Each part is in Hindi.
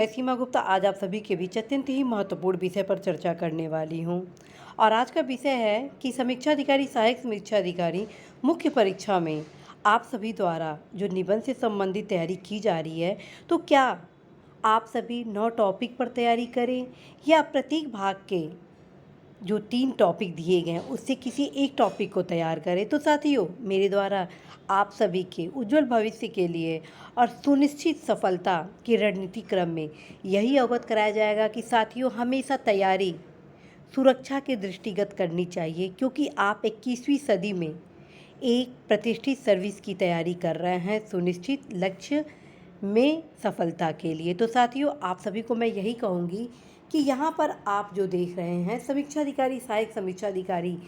मैं सीमा गुप्ता आज आप सभी के बीच अत्यंत ही महत्वपूर्ण विषय पर चर्चा करने वाली हूँ। और आज का विषय है कि समीक्षा अधिकारी, सहायक समीक्षा अधिकारी मुख्य परीक्षा में आप सभी द्वारा जो निबंध से संबंधित तैयारी की जा रही है, तो क्या आप सभी 9 टॉपिक पर तैयारी करें या प्रत्येक भाग के जो 3 टॉपिक दिए गए हैं उससे किसी एक टॉपिक को तैयार करें। तो साथियों, मेरे द्वारा आप सभी के उज्जवल भविष्य के लिए और सुनिश्चित सफलता की रणनीति क्रम में यही अवगत कराया जाएगा कि साथियों, हमेशा तैयारी सुरक्षा के दृष्टिगत करनी चाहिए, क्योंकि आप 21वीं सदी में एक प्रतिष्ठित सर्विस की तैयारी कर रहे हैं सुनिश्चित लक्ष्य में सफलता के लिए। तो साथियों, आप सभी को मैं यही कहूँगी कि यहाँ पर आप जो देख रहे हैं समीक्षा अधिकारी, सहायक समीक्षा अधिकारी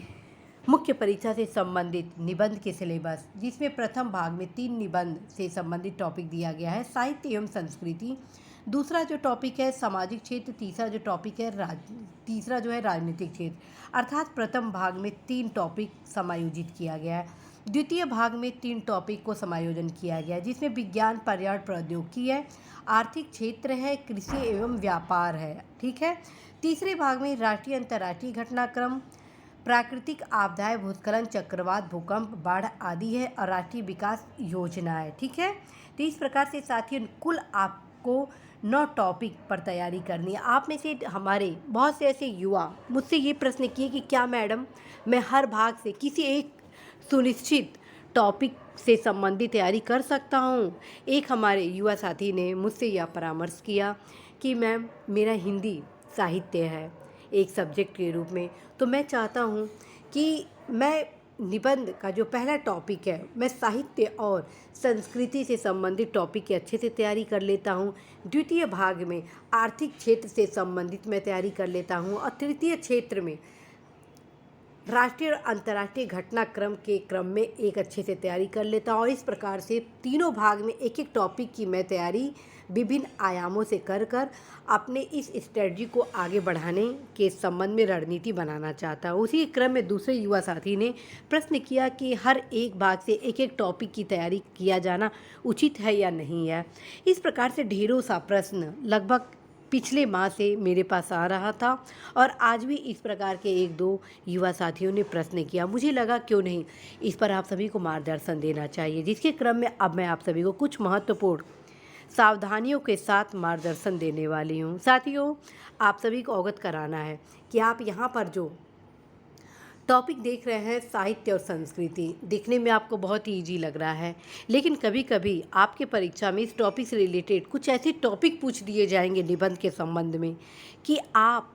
मुख्य परीक्षा से संबंधित निबंध के सिलेबस, जिसमें प्रथम भाग में 3 निबंध से संबंधित टॉपिक दिया गया है, साहित्य एवं संस्कृति। दूसरा जो टॉपिक है सामाजिक क्षेत्र। तीसरा जो टॉपिक है राजनीतिक क्षेत्र। अर्थात प्रथम भाग में 3 टॉपिक समायोजित किया गया है। द्वितीय भाग में 3 टॉपिक को समायोजन किया गया है, जिसमें विज्ञान, पर्यावरण, प्रौद्योगिकी है, आर्थिक क्षेत्र है, कृषि एवं व्यापार है। ठीक है। तीसरे भाग में राष्ट्रीय अंतर्राष्ट्रीय घटनाक्रम, प्राकृतिक आपदाएं, भूस्खलन, चक्रवात, भूकंप, बाढ़ आदि है, और राष्ट्रीय विकास योजना है। ठीक है। तो इस प्रकार से साथियों, कुल आपको 9 टॉपिक पर तैयारी करनी है। आप में से हमारे बहुत से ऐसे युवा मुझसे ये प्रश्न किए कि क्या मैडम, मैं हर भाग से किसी एक सुनिश्चित टॉपिक से संबंधित तैयारी कर सकता हूँ। एक हमारे युवा साथी ने मुझसे यह परामर्श किया कि मैम, मेरा हिंदी साहित्य है एक सब्जेक्ट के रूप में, तो मैं चाहता हूँ कि मैं निबंध का जो पहला टॉपिक है मैं साहित्य और संस्कृति से संबंधित टॉपिक की अच्छे से तैयारी कर लेता हूँ। द्वितीय भाग में आर्थिक क्षेत्र से संबंधित मैं तैयारी कर लेता हूँ, और तृतीय क्षेत्र में राष्ट्रीय और अंतर्राष्ट्रीय घटनाक्रम के क्रम में एक अच्छे से तैयारी कर लेता हूँ। और इस प्रकार से तीनों भाग में एक एक टॉपिक की मैं तैयारी विभिन्न आयामों से कर अपने इस स्ट्रेटजी को आगे बढ़ाने के संबंध में रणनीति बनाना चाहता हूँ। उसी क्रम में दूसरे युवा साथी ने प्रश्न किया कि हर एक भाग से एक एक टॉपिक की तैयारी किया जाना उचित है या नहीं है। इस प्रकार से ढेरों सा प्रश्न लगभग पिछले माह से मेरे पास आ रहा था, और आज भी इस प्रकार के 1-2 युवा साथियों ने प्रश्न किया। मुझे लगा क्यों नहीं इस पर आप सभी को मार्गदर्शन देना चाहिए, जिसके क्रम में अब मैं आप सभी को कुछ महत्वपूर्ण सावधानियों के साथ मार्गदर्शन देने वाली हूँ। साथियों, आप सभी को अवगत कराना है कि आप यहाँ पर जो टॉपिक देख रहे हैं साहित्य और संस्कृति, दिखने में आपको बहुत ही ईजी लग रहा है, लेकिन कभी कभी आपके परीक्षा में इस टॉपिक से रिलेटेड कुछ ऐसे टॉपिक पूछ दिए जाएंगे निबंध के संबंध में कि आप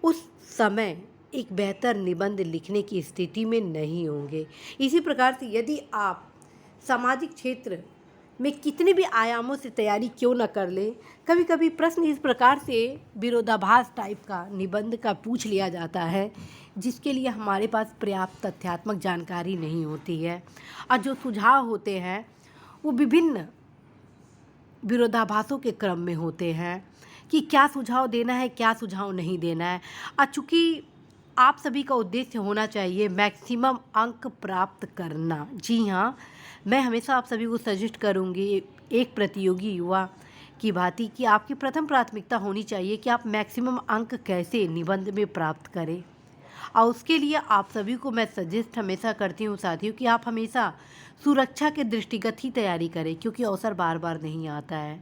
उस समय एक बेहतर निबंध लिखने की स्थिति में नहीं होंगे। इसी प्रकार से यदि आप सामाजिक क्षेत्र में कितने भी आयामों से तैयारी क्यों न कर लें, कभी कभी प्रश्न इस प्रकार से विरोधाभास टाइप का निबंध का पूछ लिया जाता है, जिसके लिए हमारे पास पर्याप्त तथ्यात्मक जानकारी नहीं होती है, और जो सुझाव होते हैं वो विभिन्न विरोधाभासों के क्रम में होते हैं कि क्या सुझाव देना है, क्या सुझाव नहीं देना है। और चूँकि आप सभी का उद्देश्य होना चाहिए मैक्सिमम अंक प्राप्त करना। जी हाँ, मैं हमेशा आप सभी को सजेस्ट करूँगी एक प्रतियोगी युवा की भांति कि आपकी प्रथम प्राथमिकता होनी चाहिए कि आप मैक्सिमम अंक कैसे निबंध में प्राप्त करें। और उसके लिए आप सभी को मैं सजेस्ट हमेशा करती हूँ साथियों कि आप हमेशा सुरक्षा के दृष्टिगत ही तैयारी करें, क्योंकि अवसर बार बार नहीं आता है।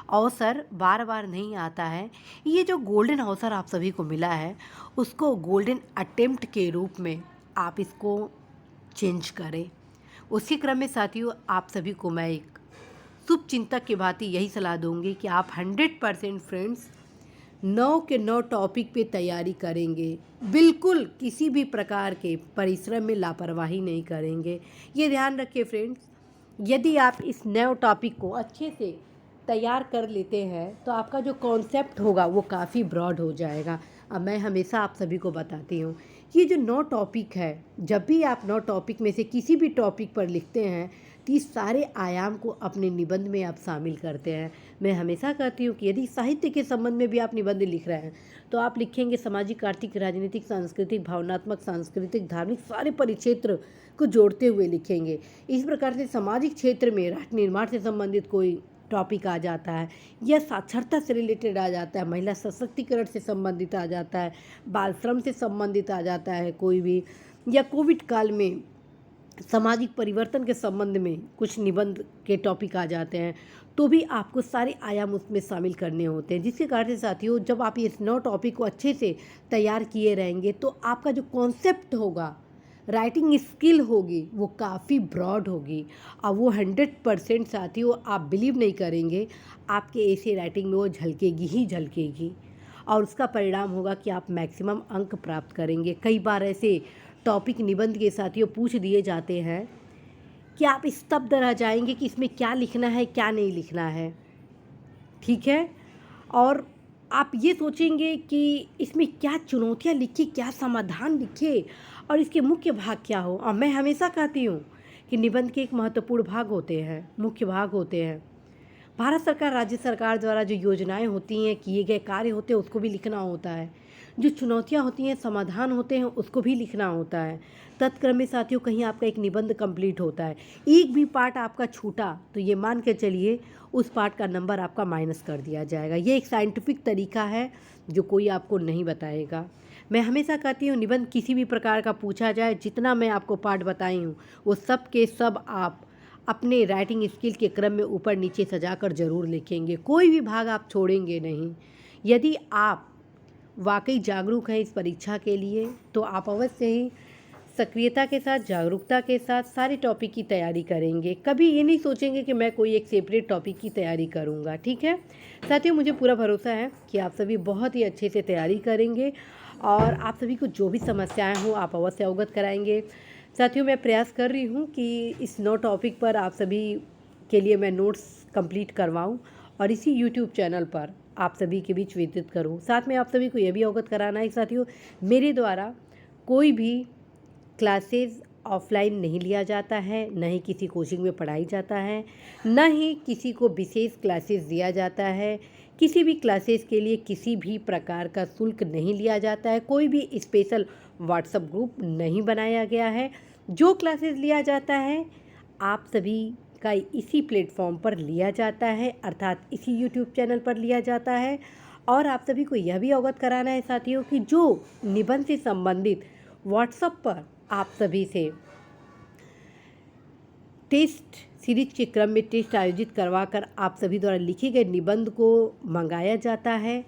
अवसर बार बार नहीं आता है। ये जो गोल्डन अवसर आप सभी को मिला है, उसको गोल्डन अटेम्प्ट के रूप में आप इसको चेंज करें। उसी क्रम में साथियों, आप सभी को मैं एक शुभ चिंतक की भांति यही सलाह दूंगी कि आप 100% फ्रेंड्स 9 के 9 टॉपिक पे तैयारी करेंगे, बिल्कुल किसी भी प्रकार के परिश्रम में लापरवाही नहीं करेंगे। ये ध्यान रखिए फ्रेंड्स, यदि आप इस 9 टॉपिक को अच्छे से तैयार कर लेते हैं तो आपका जो कॉन्सेप्ट होगा वो काफ़ी ब्रॉड हो जाएगा। अब मैं हमेशा आप सभी को बताती हूँ, ये जो 9 टॉपिक है, जब भी आप 9 टॉपिक में से किसी भी टॉपिक पर लिखते हैं तो इस सारे आयाम को अपने निबंध में आप शामिल करते हैं। मैं हमेशा कहती हूँ कि यदि साहित्य के संबंध में भी आप निबंध लिख रहे हैं तो आप लिखेंगे सामाजिक, आर्थिक, राजनीतिक, सांस्कृतिक, भावनात्मक, सांस्कृतिक, धार्मिक, सारे परिक्षेत्र को जोड़ते हुए लिखेंगे। इस प्रकार से सामाजिक क्षेत्र में राष्ट्र निर्माण से संबंधित कोई टॉपिक आ जाता है, या साक्षरता से रिलेटेड आ जाता है, महिला सशक्तिकरण से संबंधित आ जाता है, बाल श्रम से संबंधित आ जाता है कोई भी, या कोविड काल में सामाजिक परिवर्तन के संबंध में कुछ निबंध के टॉपिक आ जाते हैं, तो भी आपको सारे आयाम उसमें शामिल करने होते हैं। जिसके कारण से साथियों, जब आप इस 9 टॉपिक को अच्छे से तैयार किए रहेंगे तो आपका जो कॉन्सेप्ट होगा, राइटिंग स्किल होगी, वो काफ़ी ब्रॉड होगी, और वो 100% साथियों आप बिलीव नहीं करेंगे, आपके ऐसे राइटिंग में वो झलकेगी ही झलकेगी, और उसका परिणाम होगा कि आप मैक्सिमम अंक प्राप्त करेंगे। कई बार ऐसे टॉपिक निबंध के साथियों पूछ दिए जाते हैं कि आप स्तब्ध रह जाएंगे कि इसमें क्या लिखना है, क्या नहीं लिखना है, ठीक है। और आप ये सोचेंगे कि इसमें क्या चुनौतियाँ लिखी, क्या समाधान लिखे, और इसके मुख्य भाग क्या हो। और मैं हमेशा कहती हूँ कि निबंध के एक महत्वपूर्ण भाग होते हैं, मुख्य भाग होते हैं। भारत सरकार, राज्य सरकार द्वारा जो योजनाएं होती हैं, किए गए कार्य होते हैं, उसको भी लिखना होता है। जो चुनौतियां होती हैं, समाधान होते हैं, उसको भी लिखना होता है। तत्क्रम में साथियों कहीं आपका एक निबंध कंप्लीट होता है, एक भी पार्ट आपका छूटा तो ये मान के चलिए उस पार्ट का नंबर आपका माइनस कर दिया जाएगा। ये एक साइंटिफिक तरीका है जो कोई आपको नहीं बताएगा। मैं हमेशा कहती हूँ, निबंध किसी भी प्रकार का पूछा जाए, जितना मैं आपको पार्ट बताई हूँ वो सब के सब आप अपने राइटिंग स्किल के क्रम में ऊपर नीचे सजाकर ज़रूर लिखेंगे, कोई भी भाग आप छोड़ेंगे नहीं। यदि आप वाकई जागरूक हैं इस परीक्षा के लिए, तो आप अवश्य ही सक्रियता के साथ, जागरूकता के साथ सारे टॉपिक की तैयारी करेंगे। कभी ये नहीं सोचेंगे कि मैं कोई एक सेपरेट टॉपिक की तैयारी करूँगा, ठीक है साथियों। मुझे पूरा भरोसा है कि आप सभी बहुत ही अच्छे से तैयारी करेंगे, और आप सभी को जो भी समस्याएं हों आप अवश्य अवगत कराएंगे। साथियों, मैं प्रयास कर रही हूँ कि इस 9 टॉपिक पर आप सभी के लिए मैं नोट्स कंप्लीट करवाऊँ, और इसी यूट्यूब चैनल पर आप सभी के बीच वितरित करूँ। साथ में आप सभी को यह भी अवगत कराना है साथियों, मेरे द्वारा कोई भी क्लासेस ऑफलाइन नहीं लिया जाता है, न ही किसी कोचिंग में पढ़ाई जाता है, न ही किसी को विशेष क्लासेस दिया जाता है। किसी भी क्लासेस के लिए किसी भी प्रकार का शुल्क नहीं लिया जाता है, कोई भी स्पेशल व्हाट्सएप ग्रुप नहीं बनाया गया है। जो क्लासेस लिया जाता है आप सभी का इसी प्लेटफॉर्म पर लिया जाता है, अर्थात इसी यूट्यूब चैनल पर लिया जाता है। और आप सभी को यह भी अवगत कराना है साथियों कि जो निबंध से संबंधित व्हाट्सएप पर आप सभी से टेस्ट सीरीज के क्रम में टेस्ट आयोजित करवाकर आप सभी द्वारा लिखे गए निबंध को मंगाया जाता है,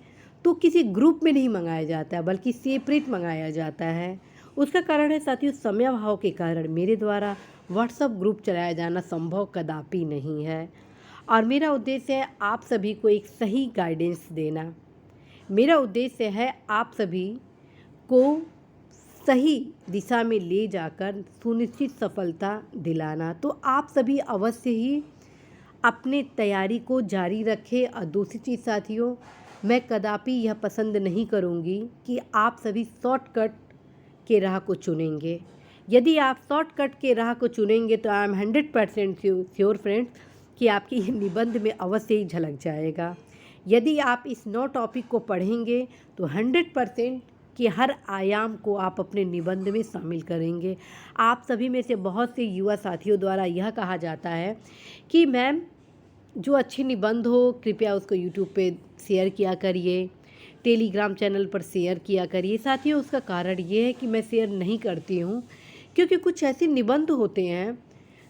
तो किसी ग्रुप में नहीं मंगाया जाता है बल्कि सेपरेट मंगाया जाता है। उसका कारण है साथियों, समय अभाव के कारण मेरे द्वारा व्हाट्सएप ग्रुप चलाया जाना संभव कदापि नहीं है, और मेरा उद्देश्य है आप सभी को एक सही गाइडेंस देना। मेरा उद्देश्य है आप सभी को सही दिशा में ले जाकर सुनिश्चित सफलता दिलाना। तो आप सभी अवश्य ही अपने तैयारी को जारी रखें। और दूसरी चीज़ साथियों, मैं कदापि यह पसंद नहीं करूंगी कि आप सभी शॉर्टकट के राह को चुनेंगे। यदि आप शॉर्टकट के राह को चुनेंगे तो आई एम 100% श्योर फ्रेंड्स कि आपकी निबंध में अवश्य ही झलक जाएगा। यदि आप इस 9 टॉपिक को पढ़ेंगे तो 100% कि हर आयाम को आप अपने निबंध में शामिल करेंगे। आप सभी में से बहुत से युवा साथियों द्वारा यह कहा जाता है कि मैम जो अच्छे निबंध हो कृपया उसको यूट्यूब पे शेयर किया करिए, टेलीग्राम चैनल पर शेयर किया करिए। साथियों, उसका कारण ये है कि मैं शेयर नहीं करती हूँ क्योंकि कुछ ऐसे निबंध होते हैं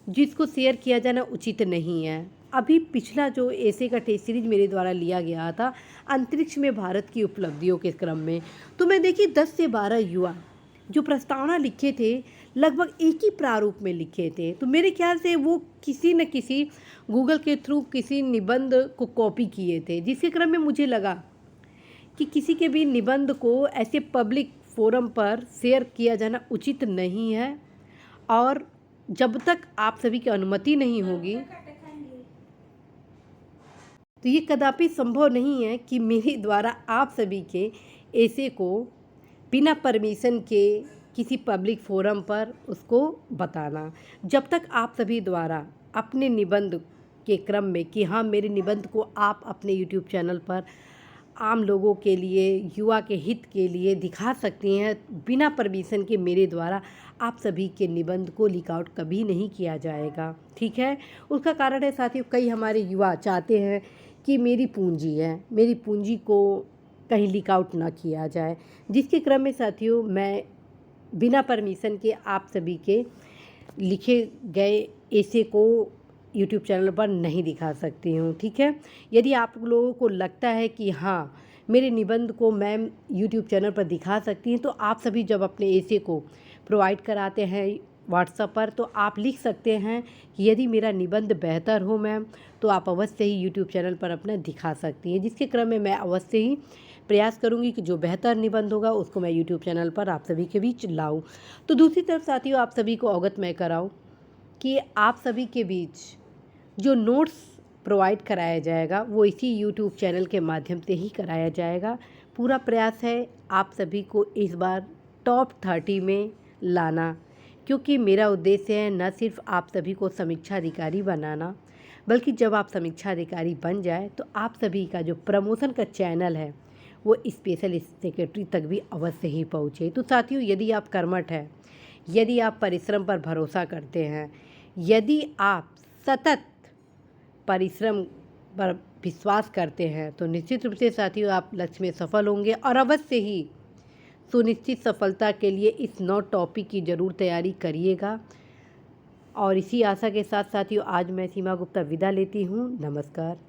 जिसको शेयर किया जाना उचित नहीं है। अभी पिछला जो ऐसे का टेस्ट सीरीज मेरे द्वारा लिया गया था अंतरिक्ष में भारत की उपलब्धियों के क्रम में, तो मैं देखिए 10 से 12 युवा जो प्रस्तावना लिखे थे लगभग एक ही प्रारूप में लिखे थे। तो मेरे ख्याल से वो किसी न किसी गूगल के थ्रू किसी निबंध को कॉपी किए थे, जिसके क्रम में मुझे लगा कि किसी के भी निबंध को ऐसे पब्लिक फोरम पर शेयर किया जाना उचित नहीं है, और जब तक आप सभी की अनुमति नहीं होगी तो ये कदापि संभव नहीं है कि मेरे द्वारा आप सभी के ऐसे को बिना परमिशन के किसी पब्लिक फोरम पर उसको बताना। जब तक आप सभी द्वारा अपने निबंध के क्रम में कि हाँ मेरे निबंध को आप अपने यूट्यूब चैनल पर आम लोगों के लिए, युवा के हित के लिए दिखा सकती हैं बिना परमिशन के। मेरे द्वारा आप सभी के निबंध को लीक आउट कभी नहीं किया जाएगा, ठीक है। उसका कारण है साथियों, कई हमारे युवा चाहते हैं कि मेरी पूंजी है, मेरी पूंजी को कहीं लीक आउट ना किया जाए, जिसके क्रम में साथियों मैं बिना परमिशन के आप सभी के लिखे गए ऐसे को यूट्यूब चैनल पर नहीं दिखा सकती हूँ, ठीक है। यदि आप लोगों को लगता है कि हाँ मेरे निबंध को मैम यूट्यूब चैनल पर दिखा सकती हैं, तो आप सभी जब अपने ऐसे को प्रोवाइड कराते हैं व्हाट्सएप पर, तो आप लिख सकते हैं कि यदि मेरा निबंध बेहतर हो मैम, तो आप अवश्य ही यूट्यूब चैनल पर अपना दिखा सकती हैं, जिसके क्रम में मैं अवश्य ही प्रयास करूंगी कि जो बेहतर निबंध होगा उसको मैं यूट्यूब चैनल पर आप सभी के बीच लाऊं। तो दूसरी तरफ साथियों, आप सभी को अवगत मैं कराऊं कि आप सभी के बीच जो नोट्स प्रोवाइड कराया जाएगा वो इसी यूट्यूब चैनल के माध्यम से ही कराया जाएगा। पूरा प्रयास है आप सभी को इस बार टॉप 30 में लाना, क्योंकि मेरा उद्देश्य है न सिर्फ आप सभी को समीक्षा अधिकारी बनाना, बल्कि जब आप समीक्षा अधिकारी बन जाए तो आप सभी का जो प्रमोशन का चैनल है वो स्पेशल सेक्रेटरी तक भी अवश्य ही पहुँचे। तो साथियों, यदि आप कर्मठ हैं, यदि आप परिश्रम पर भरोसा करते हैं, यदि आप सतत परिश्रम पर विश्वास करते हैं, तो निश्चित रूप से साथियों आप लक्ष्य में सफल होंगे। और अवश्य ही सुनिश्चित सफलता के लिए इस 9 टॉपिक की ज़रूर तैयारी करिएगा। और इसी आशा के साथ साथियों आज मैं सीमा गुप्ता विदा लेती हूँ। नमस्कार।